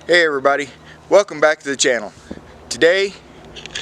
Hey everybody, welcome back to the channel. Today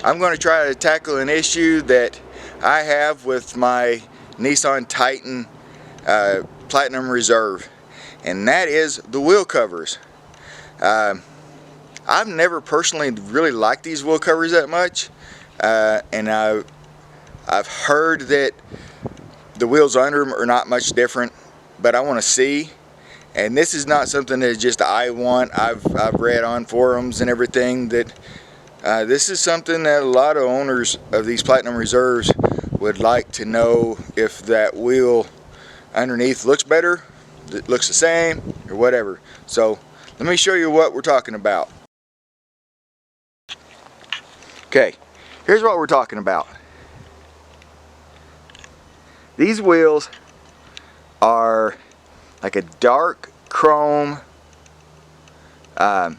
I'm going to try to tackle an issue that I have with my Nissan Titan Platinum Reserve, and that is the wheel covers. I've never personally really liked these wheel covers that much, and I've heard that the wheels under them are not much different, but I want to see. And this is not something that just I want. I've read on forums and everything that this is something that a lot of owners of these Platinum Reserves would like to know if that wheel underneath looks better, it looks the same, or whatever. So let me show you what we're talking about. Okay, here's what we're talking about. These wheels are like a dark chrome, and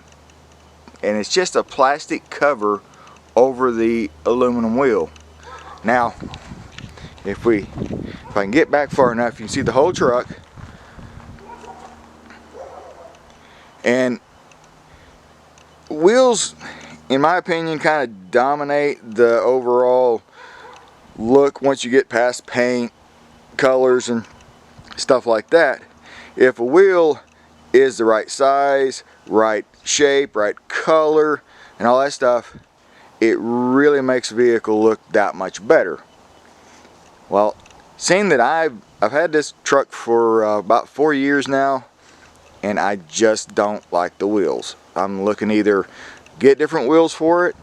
it's just a plastic cover over the aluminum wheel. Now, if I can get back far enough, you can see the whole truck, and wheels, in my opinion, kind of dominate the overall look once you get past paint, colors, and stuff like that. If a wheel is the right size, right shape, right color, and all that stuff, it really makes a vehicle look that much better. Well, seeing that I've had this truck for about 4 years now, and I just don't like the wheels. I'm looking to either get different wheels for it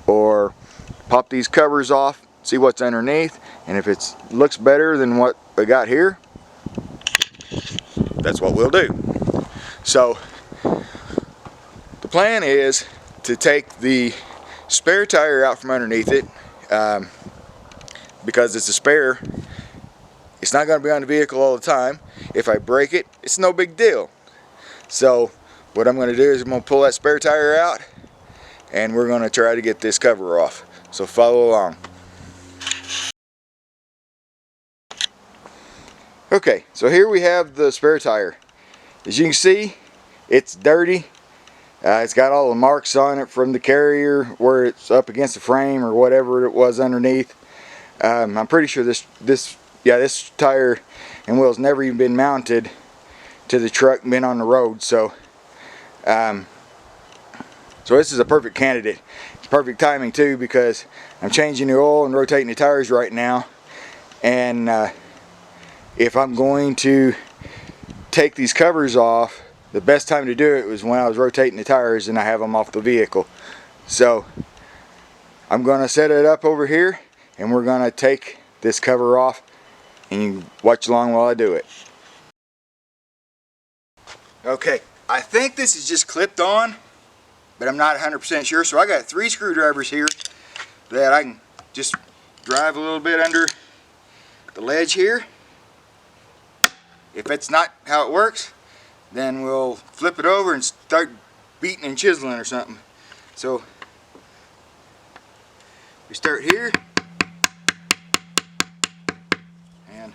or pop these covers off, see what's underneath, and if it looks better than what I got here, that's what we'll do. So the plan is to take the spare tire out from underneath it, because it's a spare. It's not going to be on the vehicle all the time. If I break it, it's no big deal. So what I'm going to do is I'm going to pull that spare tire out, and we're going to try to get this cover off. So follow along. Okay, so here we have the spare tire. As you can see, it's dirty. It's got all the marks on it from the carrier where it's up against the frame or whatever it was underneath. I'm pretty sure this tire and wheel's never even been mounted to the truck and been on the road. So this is a perfect candidate. It's perfect timing too, because I'm changing the oil and rotating the tires right now. And if I'm going to take these covers off, the best time to do it was when I was rotating the tires and I have them off the vehicle. So I'm going to set it up over here, and we're going to take this cover off, and you can watch along while I do it. Okay, I think this is just clipped on, but I'm not 100% sure. So I got 3 screwdrivers here that I can just drive a little bit under the ledge here. If it's not how it works, then we'll flip it over and start beating and chiseling or something. So we start here, and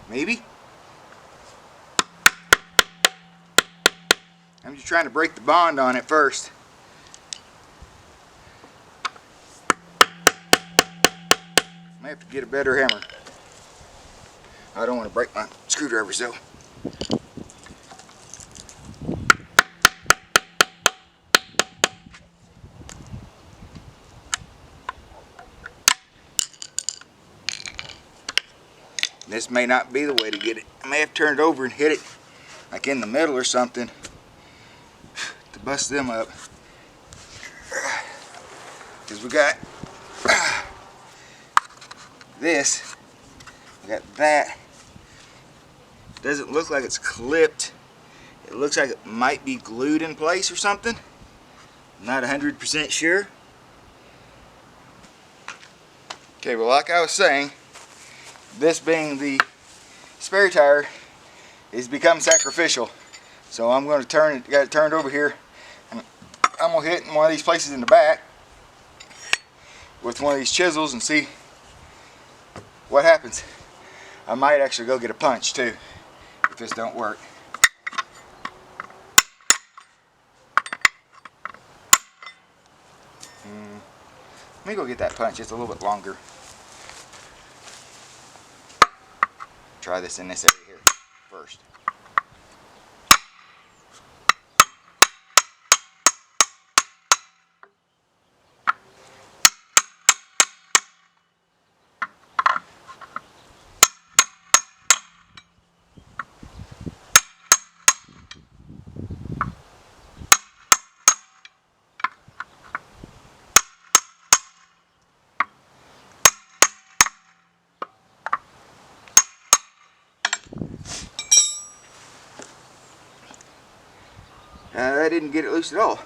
maybe. I'm just trying to break the bond on it first. I have to get a better hammer. I don't want to break my screwdrivers though. This may not be the way to get it. I may have to turn it over and hit it like in the middle or something to bust them up. Because we got this, we got that. Doesn't look like it's clipped. It looks like it might be glued in place or something. I'm not 100% sure. Okay, well, like I was saying, this being the spare tire has become sacrificial. So I'm going to got it turned over here, and I'm going to hit in one of these places in the back with one of these chisels and see what happens. I might actually go get a punch too. this don't work. Let me go get that punch. It's a little bit longer. Try this in this area here first. I didn't get it loose at all.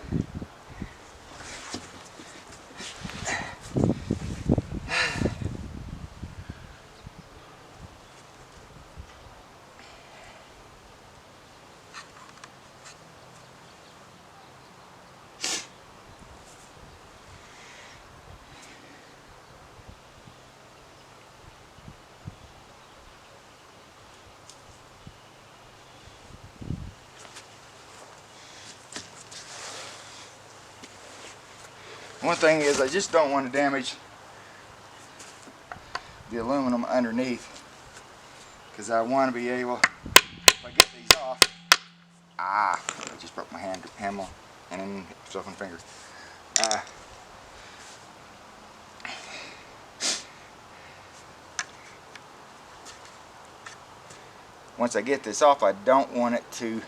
One thing is, I just don't want to damage the aluminum underneath, because I want to be able, if I get these off, I just broke my handle and then hit myself on the finger. Once I get this off, I don't want to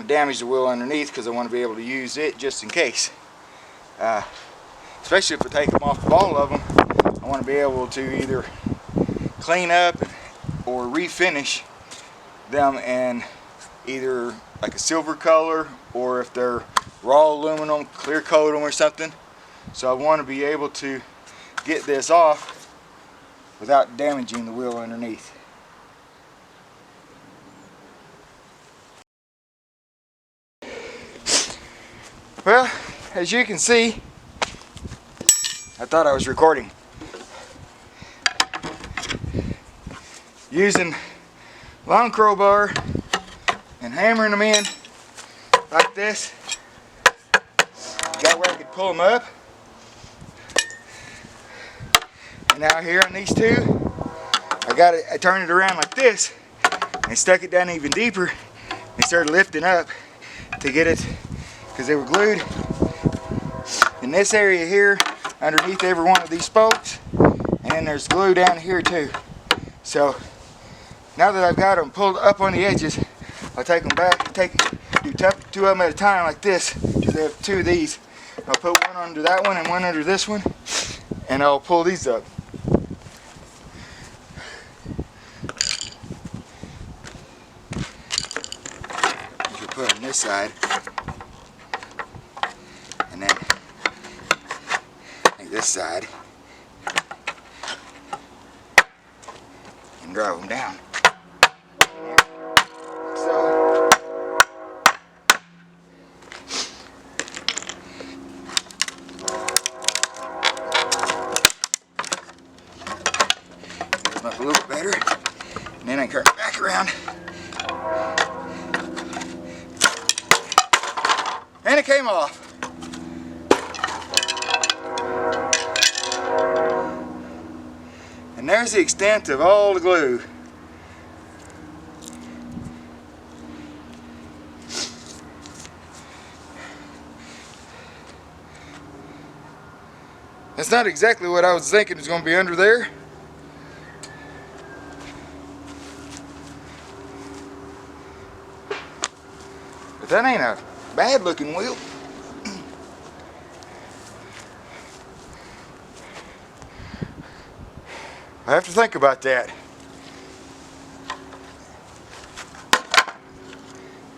damage the wheel underneath, because I want to be able to use it just in case. Especially if I take them off of all of them, I want to be able to either clean up or refinish them in either like a silver color, or if they're raw aluminum, clear coat them or something. So I want to be able to get this off without damaging the wheel underneath. Well, as you can see, I thought I was recording. Using long crowbar and hammering them in like this. Got where I could pull them up. And now here on these two, I turned it around like this and stuck it down even deeper and started lifting up to get it, because they were glued in this area here underneath every one of these spokes, and then there's glue down here too. So now that I've got them pulled up on the edges, I'll take them back, do two of them at a time like this, because I have two of these. I'll put one under that one and one under this one, and I'll pull these up. You put on this side, and then this side, and drive them down. So get them up a little bit better, and then I turn it back around, and it came off. And there's the extent of all the glue. That's not exactly what I was thinking was going to be under there. But that ain't a bad looking wheel. I have to think about that.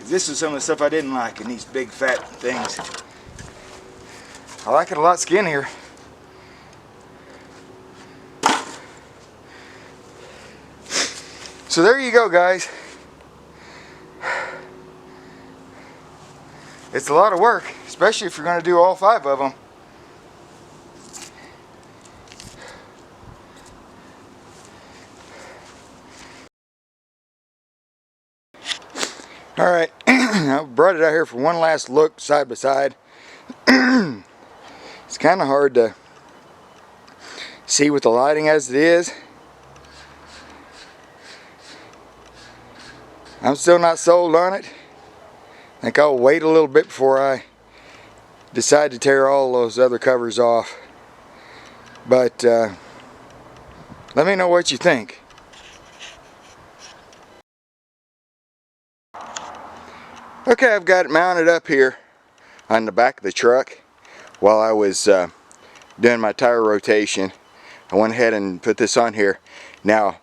This is some of the stuff I didn't like in these big fat things. I like it a lot skinnier. So there you go, guys. It's a lot of work, especially if you're going to do all 5 of them. Alright, I brought it out here for one last look side by side. It's kind of hard to see with the lighting as it is. I'm still not sold on it. I think I'll wait a little bit before I decide to tear all those other covers off. But let me know what you think. Okay, I've got it mounted up here on the back of the truck. While I was doing my tire rotation, I went ahead and put this on here. Now,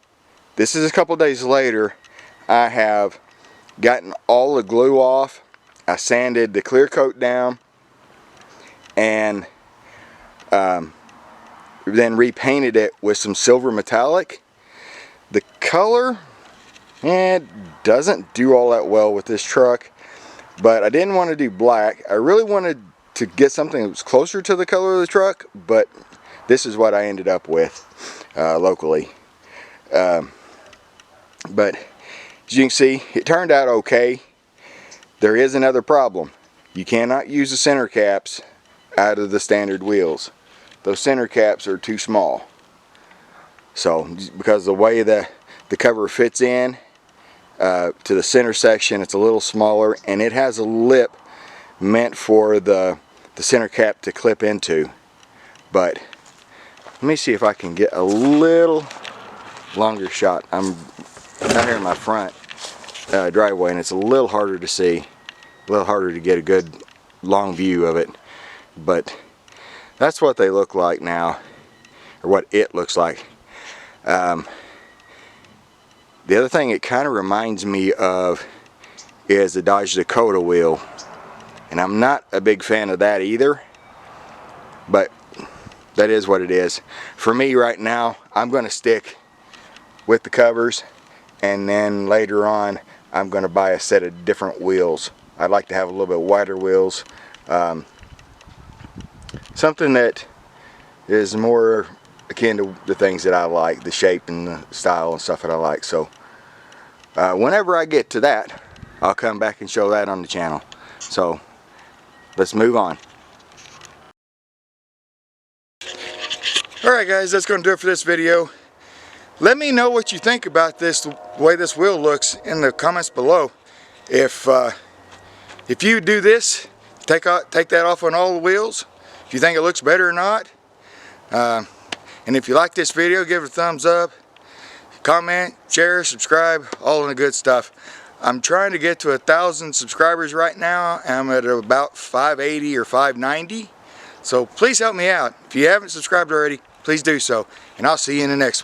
this is a couple days later. I have gotten all the glue off. I sanded the clear coat down and then repainted it with some silver metallic. The color, it doesn't do all that well with this truck, but I didn't want to do black. I really wanted to get something that was closer to the color of the truck, but this is what I ended up with locally. But as you can see, it turned out okay. There is another problem. You cannot use the center caps out of the standard wheels. Those center caps are too small. So because the way the cover fits in to the center section, it's a little smaller, and it has a lip meant for the center cap to clip into. But let me see if I can get a little longer shot. I'm out here in my front driveway, and it's a little harder to see, a little harder to get a good long view of it. But that's what they look like now, or what it looks like. The other thing it kind of reminds me of is the Dodge Dakota wheel, and I'm not a big fan of that either, but that is what it is. For me right now, I'm going to stick with the covers, and then later on I'm going to buy a set of different wheels. I'd like to have a little bit wider wheels, something that is more akin to the things that I like, the shape and the style and stuff that I like. So whenever I get to that, I'll come back and show that on the channel. So let's move on. Alright guys, that's going to do it for this video. Let me know what you think about this, the way this wheel looks, in the comments below. If you do this, take that off on all the wheels, if you think it looks better or not. And if you like this video, give it a thumbs up, comment, share, subscribe, all of the good stuff. I'm trying to get to 1,000 subscribers right now. I'm at about 580 or 590. So please help me out. If you haven't subscribed already, please do so. And I'll see you in the next one.